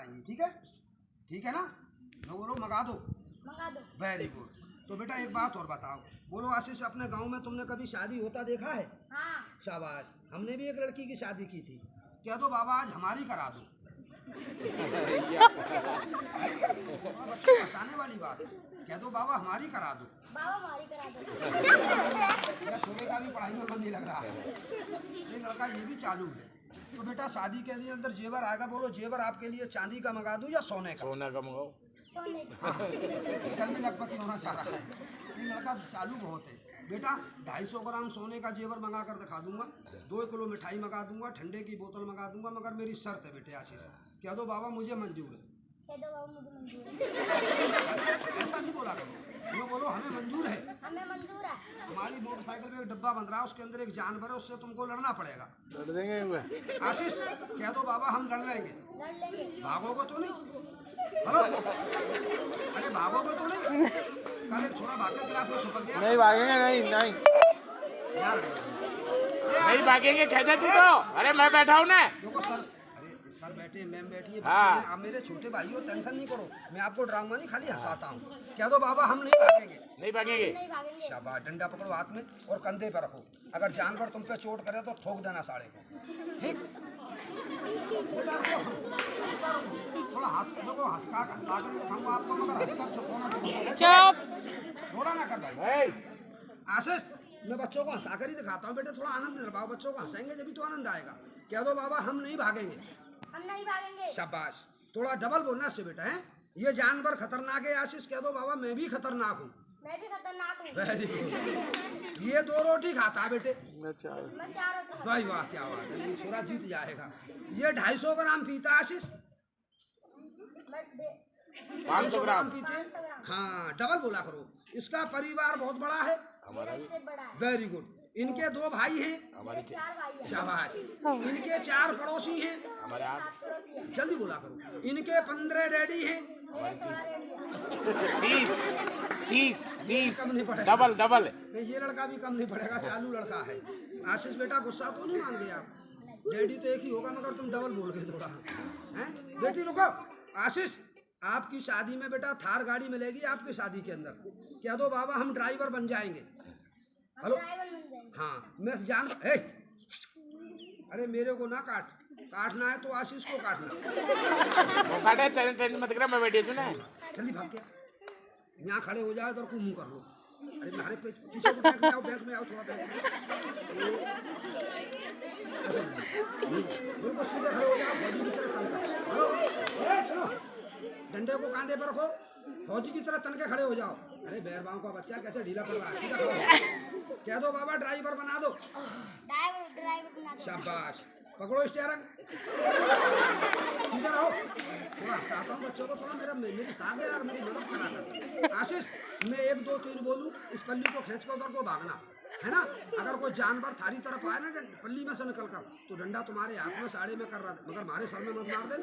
कराएंगी। ठीक है ना? लो बोलो मंगा दो। Very good. तो बेटा एक बात और बताओ, बोलो आशीष, अपने गांव में तुमने कभी शादी होता देखा है? हाँ। शाबाश। हमने भी एक लड़की की शादी की थी। कह दो बाबा आज हमारी करा दो। बच्चों को हंसाने वाली बात है। कह दो बाबा हमारी करा दो। या छोटे का भी पढ़ाई में मन नहीं लग रहा है, ये लड़का ये भी चालू है। तो बेटा शादी के लिए अंदर जेवर आएगा, बोलो जेवर आपके लिए चांदी का मंगा दूं या सोने का? सोने का मंगाओ। जल्दी लखपति होना चाह रहा है, ये लड़का चालू बहुत है। बेटा 250 ग्राम सोने का जेवर मंगा कर दिखा दूंगा, 2 किलो मिठाई मंगा दूंगा, ठंडे की बोतल मंगा दूंगा, मगर मेरी शर्त है बेटे आशीष, कह दो बाबा मुझे मंजूर है। ऐसा नहीं बोला करो, वो बोलो हमें मंजूर है। हमारी मोटरसाइकिल में एक डब्बा बन रहा है, उसके अंदर एक जानवर है, उससे तुमको लड़ना पड़ेगा। लड़ देंगे आशीष कह दो बाबा हम लड़ लेंगे। भागोगे तो नहीं? हेलो, अरे भागोगे तो नहीं? कल एक छोरा भाग के क्लास में छुपक गया। नहीं भागेंगे, नहीं यार नहीं भागेंगे। कहते तू तो, अरे मैं बैठा हूँ ना। देखो सर, अरे सर बैठे, मैम बैठी है, हाँ। आप मेरे छोटे भाई हो, टेंशन नहीं करो, मैं आपको ड्रामा नहीं खाली हंसाता हूँ। कह दो बाबा हम नहीं भागेंगे। नहीं भागेंगे। शाबाश। डंडा पकड़ो हाथ में और कंधे पे रखो, अगर जानवर तुम पे चोट करे तो ठोक देना साड़े को। ठीक? थोड़ा हंस देखो, हंसा कर दिखाऊंगा आपको, मगर हंसकर छुपाना थोड़ा ना कर भाई। आशीष मैं बच्चों को हंसा कर ही दिखाता हूँ बेटे, थोड़ा आनंद दिलवाओ बच्चों को, हंसेंगे जब तो आनंद आएगा। कह दो बाबा हम नहीं भागेंगे। शाबाश। थोड़ा डबल बोलना से बेटा है, ये जानवर खतरनाक है। आशीष कह दो बाबा मैं भी खतरनाक हूँ। Very good. ये 2 रोटी खाता है बेटे। भाई वाह क्या बात है, छोरा जीत जाएगा। ये 250 ग्राम पीता आशीष। 500 ग्राम पीते। हाँ डबल बोला करो। इसका परिवार बहुत बड़ा है। Very good. इनके 2 भाई हैं। शाबाश। इनके 4 पड़ोसी हैं। हमारे 8। जल्दी बोला करो। इनके 15 डैडी हैं। 30 कम नहीं पड़ेगा। डबल नहीं ये लड़का भी कम नहीं पड़ेगा, चालू लड़का है। आशीष बेटा गुस्सा तो नहीं मान गए आप? डैडी तो एक ही होगा, मगर तुम डबल बोल गए थोड़ा। हैं बेटी रुको। आशीष आपकी शादी में बेटा थार गाड़ी मिलेगी आपकी शादी के अंदर। कह दो बाबा हम ड्राइवर बन जाएंगे। हेलो हाँ मैं जान अरे मेरे को ना काटना है तो आशीष को काटना। वो काटे टेंशन मत कर, मैं बैठी हूँ ना। जल्दी भाग गया। यहाँ खड़े हो जाए तो मुंह कर लो। अरे मेरे पीछे बैंक में आओ थोड़ा बैंक में सीधे खड़े हो जाओ, फौजी की तरह तनका। हेलो सुनो, डंडे को कांधे पर रखो, फौजी की तरह तनके खड़े हो जाओ। अरे बैरबाओं का बच्चा कैसे ढीला पड़ रहा है, सीधा खड़ो। कह दो बाबा ड्राइवर बना दो। शाबाश। पकड़ो स्टीयरिंग, सीधा रहो। थोड़ा हंसाता हूँ बच्चों को, थोड़ा मेरे साथ है यार, मेरी मदद करा कर। आशीष मैं 1 2 3 बोलूँ, इस पल्ली को खींच कर उधर को भागना है ना। अगर कोई जानवर थारी तरफ आए ना पल्ली में से निकल कर, तो डंडा तुम्हारे हाथ में साड़े में कर रहा था, मगर हमारे सर में मत मार दे।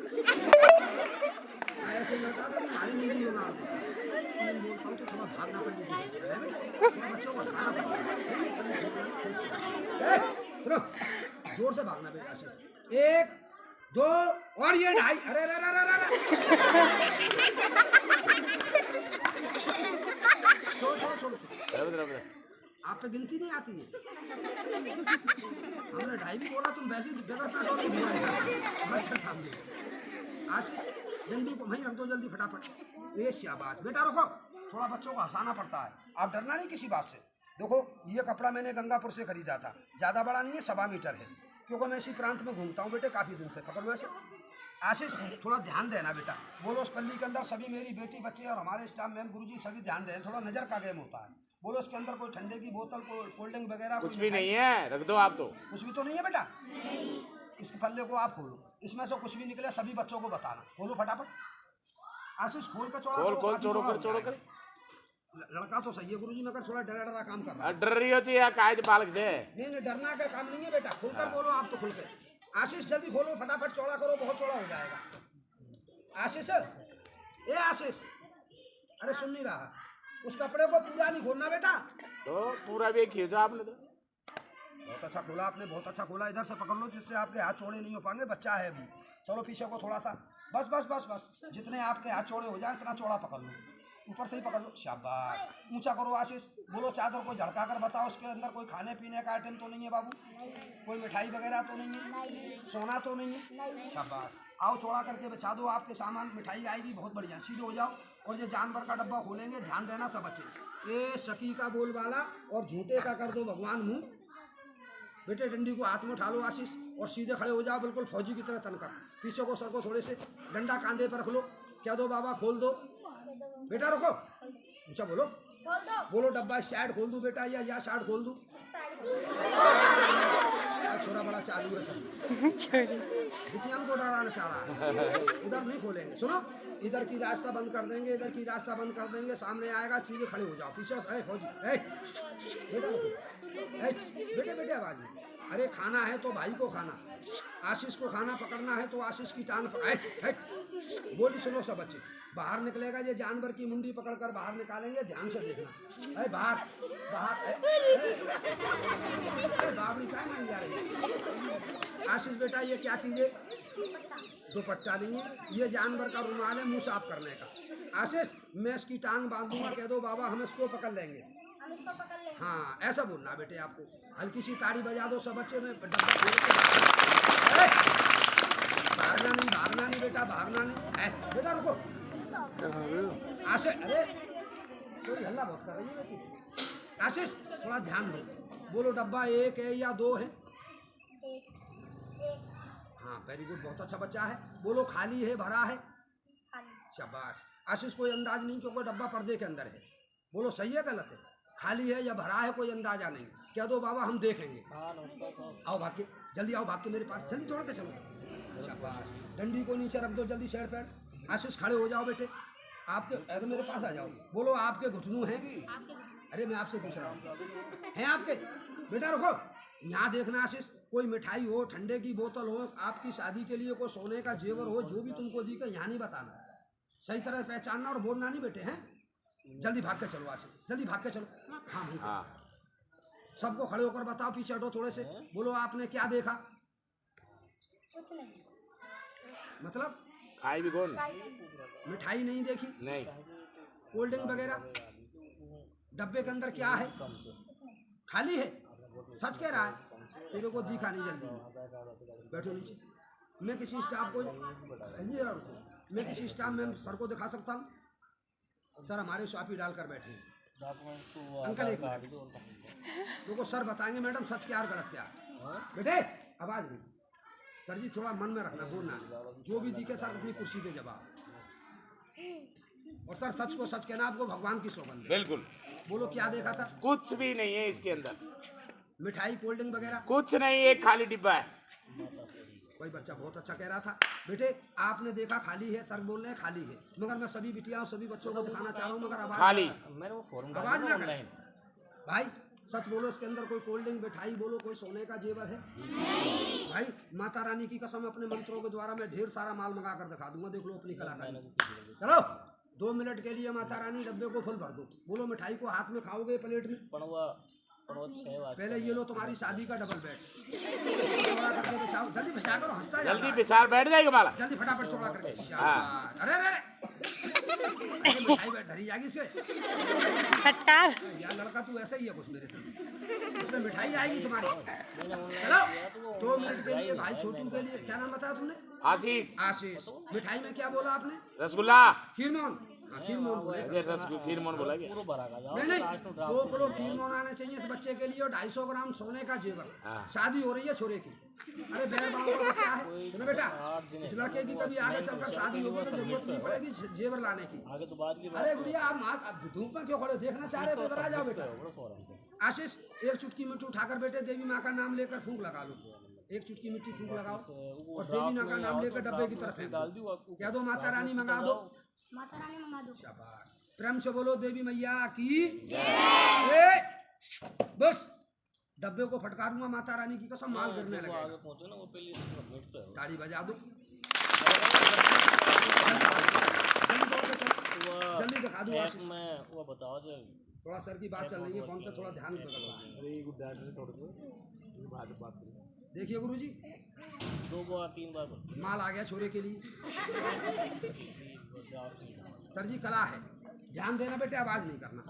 ऐसे लड़का तो हमारी नींद में मार दे। बोलता हूँ तो थोड़ा भागना पड़ेगा, बच्चों को जोर से भागना बेटा। आशीष 1 2 और ये 2.5। अरे छोड़ आप पे गिनती नहीं आती है। हमने 2.5 भी बोला, तुम वैसे बगैर पेट्रोल के घुमाएगा सामने। आशीष डंडी को वहीं रख दो जल्दी फटाफट। ये शाबाश बेटा रुको, थोड़ा बच्चों को हंसाना पड़ता है, आप डरना नहीं किसी बात से। देखो ये कपड़ा मैंने गंगापुर से खरीदा था, ज़्यादा बड़ा नहीं है, 1.25 मीटर है, क्योंकि मैं इसी प्रांत में घूमता हूँ बेटे काफ़ी दिन से। पकड़ लो ऐसे। आशीष थोड़ा ध्यान देना बेटा, बोलो उस पल्ली के अंदर सभी मेरी बेटी बच्चे और हमारे स्टाफ मैम गुरुजी सभी ध्यान दें, थोड़ा नज़र का गेम होता है। बोलो उसके अंदर कोई ठंडे की बोतल, कोल्ड ड्रिंक वगैरह कुछ भी नहीं है, रख दो आप तो। कुछ भी तो नहीं है बेटा। इस पल्ले को आप खोलो, इसमें से कुछ भी निकले सभी बच्चों को बताना। खोलो फटाफट। आशीष खोल कर चौड़ा कर। लड़का तो सही है गुरुजी, मगर थोड़ा डरा काम कर रहा है। डर रही होती है काज बालक से। नहीं डरना का काम नहीं है बेटा, खुलकर बोलो आप तो खुल के। आशीष जल्दी खोलो फटाफट, चौड़ा करो, बहुत चौड़ा हो जाएगा। आशीष ए आशीष, अरे सुन नहीं रहा, उस कपड़े को पूरा नहीं खोलना बेटा। तो पूरा भी खींचो आपने। तो बहुत अच्छा खोला आपने, बहुत अच्छा खोला। इधर से पकड़ लो जिससे आपके हाथ चौड़े नहीं हो पाएंगे, बच्चा है अभी। चलो पीछे को थोड़ा सा बस बस बस बस, जितने आपके हाथ चौड़े हो जाए इतना चौड़ा पकड़ लो, ऊपर से ही पकड़ लो, शाबाश। ऊंचा करो आशीष, बोलो चादर को झड़का कर बताओ उसके अंदर कोई खाने पीने का आइटम तो नहीं है बाबू, कोई मिठाई वगैरह तो नहीं है, सोना तो नहीं है, शाबाश। आओ चौड़ा करके बिछा दो, आपके सामान मिठाई आएगी, बहुत बढ़िया, सीधे हो जाओ। और ये जानवर का डब्बा खोलेंगे, ध्यान देना सब बच्चे, ये सकी का बोल वाला और झूठे का कर दो भगवान मुँह। बेटे डंडी को हाथ में उठा लो आशीष और सीधे खड़े हो जाओ, बिल्कुल फौजी की तरह तनकर, पीछे को सर को थोड़े से, डंडा कांधे पर रख लो, क्या दो बाबा खोल दो, बेटा रुको, अच्छा बोलो बोलो, डब्बा साइड खोल दूं बेटा या साइड खोल दूं, छोरा बड़ा चालू है सब, बिटियां को डराना चाह रहा है, उधर नहीं खोलेंगे, सुनो, इधर की रास्ता बंद कर देंगे, इधर की रास्ता बंद कर देंगे, सामने आएगा सीधे खड़े हो जाओ, पीछे फौजी, बेटा बेटे आवाज नहीं, अरे खाना है तो भाई को खाना, आशीष को खाना पकड़ना है तो आशीष की टांग बोली, सुनो सब बच्चे, बाहर निकलेगा ये जानवर की मुंडी पकड़कर बाहर निकालेंगे, ध्यान से देखना, अरे बाहर बाहर, बाबरी क्या मान जा रही है, आशीष बेटा ये क्या चीज है, दुपट्टा नहीं है, ये जानवर का रुमाल है मुंह साफ करने का, आशीष मैं इसकी टांग बांधूंगा, कह दो बाबा हम इसको पकड़ लेंगे, हाँ ऐसा बोलना बेटे आपको, हल्की सी ताड़ी बजा दो सब बच्चे में, भागना नहीं बेटा, भागना नहीं, बेटा रुको, आशीष, अरे थोड़ी हल्ला बहुत कर रही है बेटी, आशीष थोड़ा ध्यान दो, बोलो डब्बा एक है या दो है, हाँ वेरी गुड, बहुत अच्छा बच्चा है, बोलो खाली है भरा है, शाबाश। आशीष कोई अंदाज नहीं क्योंकि डब्बा पर्दे के अंदर है, बोलो सही है गलत है, खाली है या भरा है कोई अंदाजा नहीं, क्या दो बाबा हम देखेंगे, आओ भाग के, जल्दी आओ भाग के मेरे पास, जल्दी दौड़ के चलो, शाबाश। डंडी को नीचे रख दो जल्दी शेर पैर, आशीष खड़े हो जाओ बेटे, आपके अरे मेरे पास आ जाओ, बोलो आपके घुटनों हैं, अरे मैं आपसे पूछ रहा हूँ हैं आपके, बेटा रुको, यहाँ देखना आशीष, कोई मिठाई हो, ठंडे की बोतल हो, आपकी शादी के लिए कोई सोने का जेवर हो, जो भी तुमको दी के यहाँ नहीं बताना, सही तरह पहचानना और बोलना नहीं बेटे, हैं जल्दी भाग के चलो आशीष, जल्दी भाग के चलो, हाँ भाई सबको खड़े होकर बताओ, पीछे हटो थोड़े से, बोलो आपने क्या देखा, मतलब खाई भी कौन, मिठाई नहीं देखी, नहीं, कोल्ड ड्रिंक वगैरह, डब्बे के अंदर क्या है, खाली है, सच कह रहा है, तेरे को दिखा नहीं, जल्दी बैठो नीचे, मैं किसी स्टाफ को, मैं किसी स्टाफ में सर को दिखा सकता हूँ, सर हमारे स्वापी डालकर बैठे हैं, अंकल एक मिनट देखो, सर बताएंगे मैडम सच क्या और गलत क्या, बेटे आवाज नहीं, सर जी थोड़ा मन में रखना, बोलना जो भी दिखे सर अपनी कुर्सी पे जवाब, और सर सच को सच कहना, आपको भगवान की सौगंध, बिल्कुल, बोलो क्या देखा था, कुछ भी नहीं है इसके अंदर, मिठाई कोल्ड ड्रिंक वगैरह कुछ नहीं, एक खाली डिब्बा है, कोई बच्चा बहुत अच्छा कह रहा था, बेटे आपने देखा खाली है, सर बोल रहे हैं खाली है, मगर मैं सभी बिटियाओं सभी बच्चों को दिखाना चाह रहा हूँ, मगर आवाज खाली, आवाज ना कर, भाई सच बोलो, इसके अंदर कोई कोल्ड ड्रिंक मिठाई बोलो, कोई सोने का जेवर है, भाई माता रानी की कसम, अपने मंत्रों के द्वारा मैं ढेर सारा माल मंगा कर दिखा दूंगा, देख लो अपनी कलाकारी, चलो 2 मिनट के लिए माता रानी डब्बे को फुल भर दो, बोलो मिठाई को हाथ में खाओगे प्लेट में, पहले ये लो तुम्हारी शादी का डबल बेड, चौड़ा करके बिछाओ, जल्दी बिछा करो, हंसता है, जल्दी बिछा बैठ जाएगा माला, जल्दी फटाफट चौड़ा करके, अरे अरे मिठाई बैठ धरी जाएगी इसके, यार लड़का तू ऐसा ही है कुछ मेरे से, इसमें मिठाई आएगी तुम्हारी, चलो 2 मिनट के लिए भाई छोटू के लिए, क्या नाम बताया तुमने, आशीष, आशीष, मिठाई में क्या बोला आपने, रसगुल्ला, खीरमोहन, खीरमोहन बोले, खीरमोहन बोला क्या, नहीं 2 किलो खीरमोहन आने चाहिए इस बच्चे के लिए, और 250 ग्राम सोने का जेवर, शादी हो रही है छोरे की, अरे बैर बाबू का बच्चा है, सुनो बेटा, इस लड़के की कभी आगे चलकर शादी होगी तो जरूरत नहीं पड़ेगी जेवर लाने की, अरे गुड़िया आप धूप में क्यों खड़े, देखना चाह रहे हो तो आ जाओ बेटा, आशीष एक चुटकी मिट्टी उठाकर बेटे देवी माँ का नाम लेकर फूंक लगा लो, एक चुटकी मिट्टी फूंक लगाओ और देवी माँ का नाम लेकर डब्बे की तरफ फेंक दो, क्या दो माता रानी मंगा दो, माता रानी मंगा दो, शाबाश, प्रेम से बोलो देवी मैया की जय, बस डब्बे को फटकारूंगा माता रानी की कसम, माल गिरने लगेगा, ताड़ी बजा दो, जल्दी दिखा दो आशीष, थोड़ा सर की बात चल रही है फोन पे, थोड़ा ध्यान दो, देखिए गुरुजी 2 बार 3 बार बोल। माल आ गया छोरे के लिए। सर जी कला है, ध्यान देना बेटे, आवाज नहीं करना।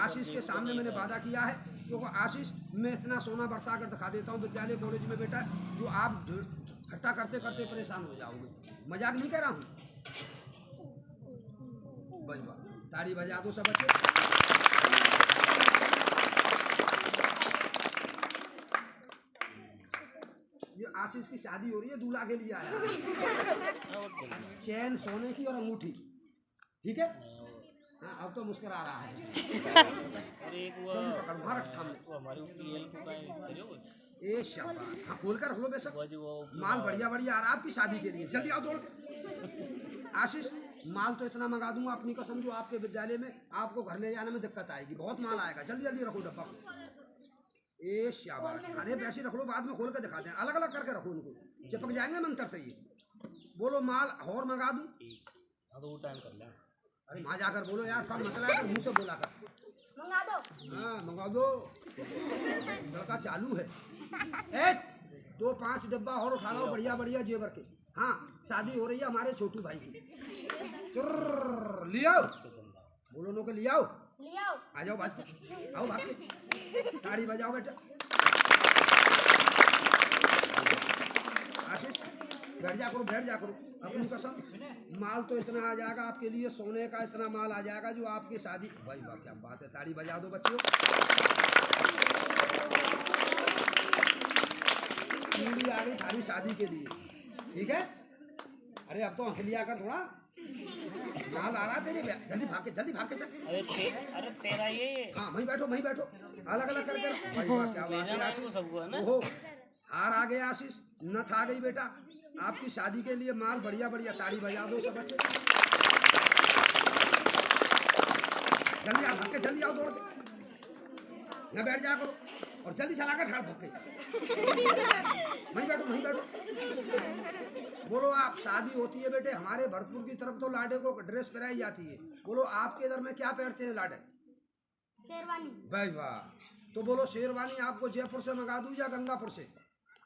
आशीष के सामने मैंने वादा किया है, क्योंकि आशीष मैं इतना सोना बरसा कर दिखा देता हूँ विद्यालय कॉलेज में बेटा, जो आप खट्टा करते करते परेशान हो जाओगे। मजाक नहीं कर रहा हूँ। बजवा ताड़ी बजा दो सब बच्चे। ये आशीष की शादी हो रही है, दूल्हा के लिए आया है। चैन सोने की और अंगूठी, ठीक है। हाँ अब तो मुस्कुरा रहा है। और एक वो हमारी पीएल को करियो ए शाबाश, हाँ खोल कर रख लो बेशक। माल बढ़िया बढ़िया आ रहा है आपकी शादी के लिए, जल्दी आओ दौड़ के। आशीष माल तो इतना मंगा दूंगा अपनी कसम, जो आपके विद्यालय में आपको घर ले जाने में दिक्कत आएगी, बहुत माल आएगा। जल्दी जल्दी रखो डब्बा को। ए शाबाश, अरे वैसे रख लो, बाद में खोल कर दिखाते हैं, अलग अलग करके रखो उनको, चिपक जाएंगे मंतर से ये। बोलो माल और मंगा दूं? तो टाइम कर ले। अरे वहाँ जाकर बोलो यार, सब मसला है, मुँह से बोला कर। मंगा दो। हाँ मंगा दो, लड़का चालू है। 2-5 डब्बा और उठा लो बढ़िया बढ़िया जेवर के। हाँ शादी हो रही है हमारे छोटू भाई की। चुर्र ले आओ, बोलो नो के ले आओ। ले आओ। आ जाओ भाज के, आओ भाग के, ताड़ी बजाओ बेटा। आशीष बैठ जा करो, बैठ जा करो, अपनी कसम। माल तो इतना आ जाएगा आपके लिए, सोने का इतना माल आ जाएगा जो आपकी शादी। भाई वाह क्या बात है, ताड़ी बजा दो बच्चों। पीढ़ी आ गई थारी शादी के लिए, ठीक है। अरे अब तो हंसलिया कर थोड़ा, माल आ रहा है तेरे, जल्दी भाग के चल। अरे तेरा ये हाँ वहीं बैठो, वहीं बैठो, अलग अलग करके। भाई वाह क्या बात है आशीष। ओहो हार आ गया आशीष, नथ आ गई बेटा आपकी शादी के लिए। माल बढ़िया बढ़िया, ताड़ी बजा दो सब बच्चे। जल्दी आओ भाग के, जल्दी आओ दौड़ के, यहाँ बैठ जा करो और जल्दी चला कर ठाड़ भाग के। वहीं बैठो, वहीं बैठो। बोलो आप, शादी होती है बेटे हमारे भरतपुर की तरफ तो लाडे को ड्रेस पहनाई जाती है। बोलो आपके इधर में क्या पहनते हैं लाडे? शेरवानी। भाई वाह, तो बोलो शेरवानी आपको जयपुर से मंगा दूं या गंगापुर से?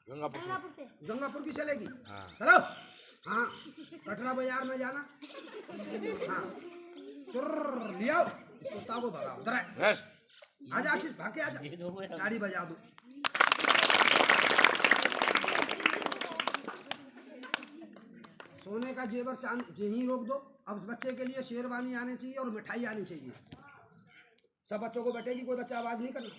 गंगापुर से। गंगापुर की चलेगी? चलो। हाँ कटरा बाजार में जाना। हाँ चुर्र ले आओ, इस कुत्ता को भगाओ। दरा आजा आशीष, भाग के आजा, ताड़ी बजा दो। सोने का जेवर चांद यहीं रोक दो। अब इस बच्चे के लिए शेरवानी आनी चाहिए और मिठाई आनी चाहिए। सब बच्चों को बैठेगी, कोई बच्चा आवाज नहीं करना।